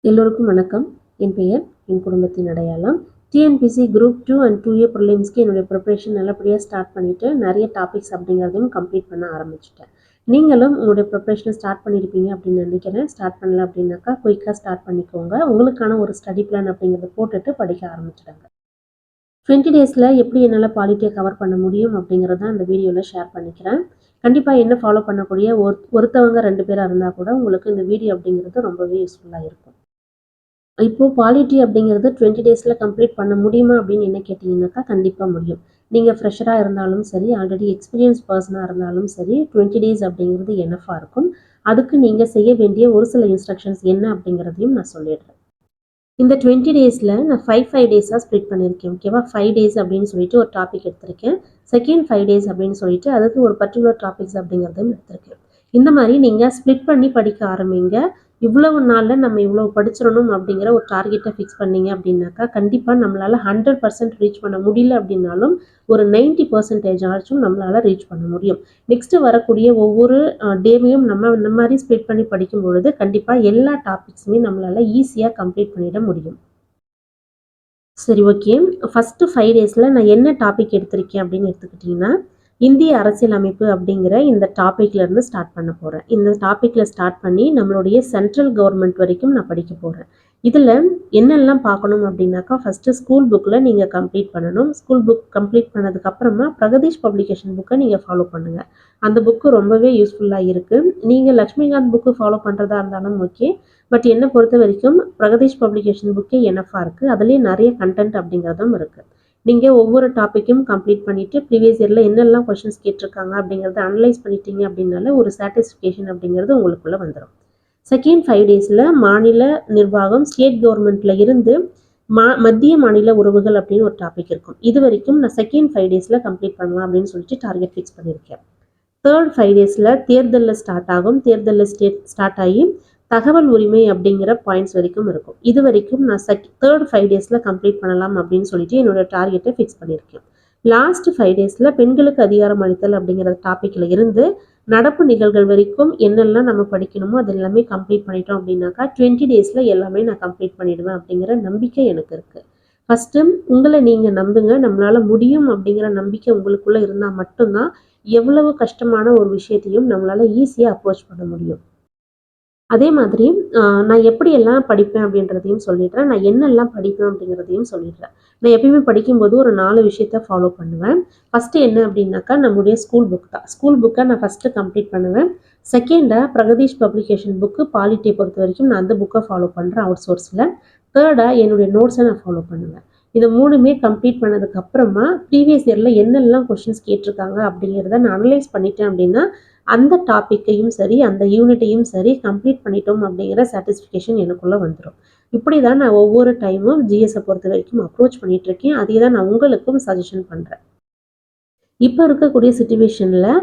எல்லோருக்கும் வணக்கம். என் பெயர் என் குடும்பத்தின் அடையாளம். டிஎன்பிசி குரூப் 2 அண்ட் 2A ப்ரிலிம்ஸ்க்கு என்னுடைய ப்ரிப்பரேஷன் நல்லபடியாக ஸ்டார்ட் பண்ணிவிட்டு நிறைய டாபிக்ஸ் அப்படிங்கிறதையும் கம்ப்ளீட் பண்ண ஆரம்பிச்சிட்டேன். நீங்களும் உங்களுடைய ப்ரிப்பரேஷனை ஸ்டார்ட் பண்ணியிருப்பீங்க அப்படின்னு நினைக்கிறேன். ஸ்டார்ட் பண்ணல அப்படின்னாக்கா குயிக்காக ஸ்டார்ட் பண்ணிக்கோங்க. உங்களுக்கான ஒரு ஸ்டடி பிளான் அப்படிங்கிறத போட்டுட்டு படிக்க ஆரம்பிச்சிடுங்க. 20 டேஸில் எப்படி என்னால் பாலிட்டியை கவர் பண்ண முடியும் அப்படிங்கிறத இந்த வீடியோவில் ஷேர் பண்ணிக்கிறேன். கண்டிப்பாக என்ன ஃபாலோ பண்ணக்கூடிய ஒருத்தவங்க 2 பேராக இருந்தால் கூட உங்களுக்கு இந்த வீடியோ அப்படிங்கிறது ரொம்பவே யூஸ்ஃபுல்லாக இருக்கும். இப்போ பாலிட்டி அப்படிங்கிறது 20 டேஸில் கம்ப்ளீட் பண்ண முடியுமா அப்படின்னு என்ன கேட்டிங்கனாக்கா கண்டிப்பாக முடியும். நீங்கள் ஃப்ரெஷராக இருந்தாலும் சரி, ஆல்ரெடி எக்ஸ்பீரியன்ஸ் பர்சனாக இருந்தாலும் சரி, 20 டேஸ் அப்படிங்கிறது எனஃபாக இருக்கும். அதுக்கு நீங்கள் செய்ய வேண்டிய ஒரு சில இன்ஸ்ட்ரக்ஷன்ஸ் என்ன அப்படிங்கிறதையும் நான் சொல்லிடுறேன். இந்த 20 டேஸில் நான் 5 டேஸாக ஸ்ப்ளிட் பண்ணியிருக்கேன். ஓகேவா? 5 டேஸ் அப்படின்னு சொல்லிட்டு ஒரு டாபிக் எடுத்திருக்கேன். செகண்ட் 5 டேஸ் அப்படின்னு சொல்லிட்டு அதுக்கு ஒரு பர்டிகுலர் டாபிக்ஸ் அப்படிங்கிறதும் எடுத்திருக்கேன். இந்த மாதிரி நீங்கள் ஸ்ப்ளிட் பண்ணி படிக்க ஆரம்பிங்க. இவ்வளவு நாளில் நம்ம இவ்வளவு படிச்சிடணும் அப்படிங்கிற ஒரு டார்கெட்டை ஃபிக்ஸ் பண்ணீங்க அப்படின்னாக்கா கண்டிப்பாக நம்மளால் 100% ரீச் பண்ண முடியல அப்படின்னாலும் ஒரு 90% ஆச்சும் நம்மளால் ரீச் பண்ண முடியும். நெக்ஸ்ட்டு வரக்கூடிய ஒவ்வொரு டேவையும் நம்ம இந்த மாதிரி ஸ்ப்ளிட் பண்ணி படிக்கும் பொழுது கண்டிப்பாக எல்லா டாபிக்ஸுமே நம்மளால் ஈஸியாக கம்ப்ளீட் பண்ணிட முடியும். சரி, ஓகே. ஃபஸ்ட்டு 5 டேஸில் நான் என்ன டாபிக் எடுத்திருக்கேன் அப்படின்னு எடுத்துக்கிட்டிங்கன்னா, இந்திய அரசியலமைப்பு அப்படிங்கிற இந்த டாப்பிக்லேருந்து ஸ்டார்ட் பண்ண போகிறேன். இந்த டாப்பிக்கில் ஸ்டார்ட் பண்ணி நம்மளுடைய சென்ட்ரல் கவர்மெண்ட் வரைக்கும் நான் படிக்க போகிறேன். இதில் என்னெல்லாம் பார்க்கணும் அப்படின்னாக்கா ஃபஸ்ட்டு ஸ்கூல் புக்கில் நீங்கள் கம்ப்ளீட் பண்ணணும். ஸ்கூல் புக் கம்ப்ளீட் பண்ணதுக்கப்புறமா பிரகதீஷ் பப்ளிகேஷன் புக்கை நீங்கள் ஃபாலோ பண்ணுங்கள். அந்த புக்கு ரொம்பவே யூஸ்ஃபுல்லாக இருக்குது. நீங்கள் லக்ஷ்மிகாந்த் புக்கு ஃபாலோ பண்ணுறதா இருந்தாலும் ஓகே. பட் என்னை பொறுத்த வரைக்கும் பிரகதீஷ் பப்ளிகேஷன் புக்கே எனஃபாக இருக்குது. அதுலேயே நிறைய கண்டென்ட் அப்படிங்கிறதும் இருக்குது. நீங்கள் ஒவ்வொரு டாப்பிக்கும் கம்ப்ளீட் பண்ணிவிட்டு ப்ரீவியஸ் இயரில் என்னெல்லாம் கொஷின்ஸ் கேட்டிருக்காங்க அப்படிங்கிறத அனலைஸ் பண்ணிட்டீங்க அப்படின்னால ஒரு சாட்டிஸ்ஃபிகேஷன் அப்படிங்கிறது உங்களுக்குள்ளே வந்துடும். செகண்ட் 5 டேஸில் மாநில நிர்வாகம், ஸ்டேட் கவர்மெண்ட்டில் இருந்து மத்திய மாநில உறவுகள் அப்படின்னு ஒரு டாபிக் இருக்கும். இது வரைக்கும் நான் செகண்ட் 5 டேஸில் கம்ப்ளீட் பண்ணலாம் அப்படின்னு சொல்லிட்டு டார்கெட் ஃபிக்ஸ் பண்ணியிருக்கேன். தேர்ட் 5 டேஸில் தேர்தலில் ஸ்டார்ட் ஆகும். தேர்தலில் ஸ்டார்ட் ஆகி தகவல் உரிமை அப்படிங்கிற பாயிண்ட்ஸ் வரைக்கும் இருக்கும். இது வரைக்கும் நான் தேர்ட் 5 டேஸில் கம்ப்ளீட் பண்ணலாம் அப்படின்னு சொல்லிட்டு என்னோட டார்கெட்டை ஃபிக்ஸ் பண்ணியிருக்கேன். லாஸ்ட் 5 டேஸில் பெண்களுக்கு அதிகாரம் அளித்தல் அப்படிங்கிற டாப்பிக்கில் இருந்து நடப்பு நிகழ்வுகள் வரைக்கும் என்னெல்லாம் நம்ம படிக்கணுமோ அது எல்லாமே கம்ப்ளீட் பண்ணிட்டோம் அப்படின்னாக்கா 20 டேஸில் எல்லாமே நான் கம்ப்ளீட் பண்ணிடுவேன் அப்படிங்கிற நம்பிக்கை எனக்கு இருக்குது. ஃபஸ்ட்டு உங்களை நீங்கள் நம்புங்க. நம்மளால் முடியும் அப்படிங்கிற நம்பிக்கை உங்களுக்குள்ளே இருந்தால் மட்டும்தான் எவ்வளவு கஷ்டமான ஒரு விஷயத்தையும் நம்மளால் ஈஸியாக அப்ரோச் பண்ண முடியும். அதே மாதிரி நான் எப்படியெல்லாம் படிப்பேன் அப்படின்றதையும் சொல்லிடுறேன். நான் என்னெல்லாம் படிப்பேன் அப்படிங்கிறதையும் சொல்லிடுறேன். நான் எப்பயுமே படிக்கும்போது ஒரு 4 விஷயத்த ஃபாலோ பண்ணுவேன். ஃபஸ்ட்டு என்ன அப்படின்னாக்கா நம்முடைய ஸ்கூல் புக் தான். ஸ்கூல் புக்கை நான் ஃபஸ்ட்டு கம்ப்ளீட் பண்ணுவேன். செகண்டாக பிரகதீஷ் பப்ளிகேஷன் புக்கு பாலிட்டியை பொறுத்த வரைக்கும் நான் அந்த புக்கை ஃபாலோ பண்ணுறேன் அவுட் சோர்ஸில். தேர்டாக என்னுடைய நோட்ஸை நான் ஃபாலோ பண்ணுவேன். இது 3மே கம்ப்ளீட் பண்ணதுக்கப்புறமா ப்ரீவியஸ் இயரில் என்னெல்லாம் கொஷின்ஸ் கேட்டிருக்காங்க அப்படிங்கிறத நான் அனலைஸ் பண்ணிட்டேன் அப்படின்னா அந்த டாப்பிக்கையும் சரி, அந்த யூனிட்டையும் சரி கம்ப்ளீட் பண்ணிட்டோம் அப்படிங்கிற சாட்டிஸ்ஃபிகேஷன் எனக்குள்ளே வந்துடும். இப்படி தான் நான் ஒவ்வொரு டைமும் ஜிஎஸை பொறுத்த வரைக்கும் அப்ரோச் பண்ணிகிட்ருக்கேன். அதே தான் நான் உங்களுக்கும் சஜஷன் பண்ணுறேன். இப்போ இருக்கக்கூடிய சிச்சுவேஷனில்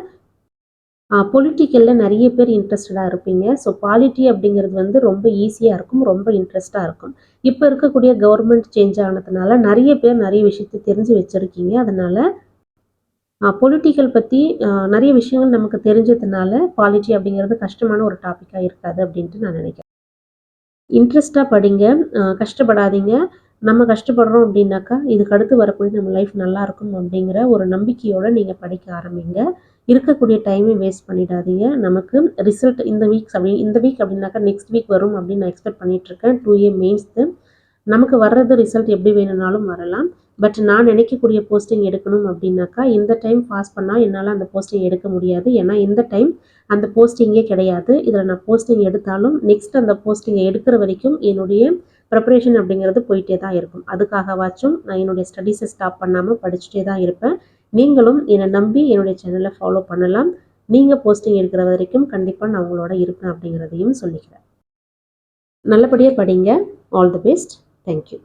பொலிட்டிக்கலில் நிறைய பேர் இன்ட்ரெஸ்டடாக இருப்பீங்க. ஸோ பாலிட்டி அப்படிங்கிறது ரொம்ப ஈஸியாக இருக்கும், ரொம்ப இன்ட்ரெஸ்ட்டாக இருக்கும். இப்போ இருக்கக்கூடிய கவர்மெண்ட் சேஞ்ச் ஆனதுனால நிறைய பேர் நிறைய விஷயத்தை தெரிஞ்சு வச்சுருக்கீங்க. அதனால் பொலிட்டிக்கல் பற்றி நிறைய விஷயங்கள் நமக்கு தெரிஞ்சதுனால பாலிட்டி அப்படிங்கிறது கஷ்டமான ஒரு டாப்பிக்காக இருக்காது அப்படின்ட்டு நான் நினைக்கிறேன். இன்ட்ரெஸ்ட்டாக படிங்க, கஷ்டப்படாதீங்க. நம்ம கஷ்டப்படுறோம் அப்படின்னாக்கா இதுக்கு அடுத்து வரக்கூடிய நம்ம லைஃப் நல்லாயிருக்கும் அப்படிங்கிற ஒரு நம்பிக்கையோடு நீங்கள் படிக்க ஆரம்பிங்க. இருக்கக்கூடிய டைமை வேஸ்ட் பண்ணிடாதீங்க. நமக்கு ரிசல்ட் இந்த வீக் அப்படின்னாக்கா நெக்ஸ்ட் வீக் வரும் அப்படின்னு நான் எக்ஸ்பெக்ட் பண்ணிகிட்ருக்கேன். 2A மெயின்ஸ்க்கு நமக்கு வர்றது ரிசல்ட் எப்படி வேணும்னாலும் வரலாம். பட் நான் நினைக்கக்கூடிய போஸ்டிங் எடுக்கணும் அப்படின்னாக்கா இந்த டைம் பாஸ் பண்ணால் என்னால் அந்த போஸ்டிங் எடுக்க முடியாது. ஏன்னா இந்த டைம் அந்த போஸ்டிங்கே கிடையாது. இதில் நான் போஸ்டிங் எடுத்தாலும் நெக்ஸ்ட் அந்த போஸ்டிங்கை எடுக்கிற வரைக்கும் என்னுடைய ப்ரிப்பரேஷன் அப்படிங்கிறது போயிட்டே தான் இருக்கும். அதுக்காகவாச்சும் நான் என்னுடைய ஸ்டடீஸை ஸ்டாப் பண்ணாமல் படிச்சுட்டே தான் இருப்பேன். நீங்களும் என்னை நம்பி என்னுடைய சேனலை ஃபாலோ பண்ணலாம். நீங்கள் போஸ்டிங் எடுக்கிற வரைக்கும் கண்டிப்பாக நான் உங்களோட இருப்பேன் அப்படிங்கிறதையும் சொல்லிக்கிறேன். நல்லபடியாக படிங்க. All the best. தேங்க்யூ.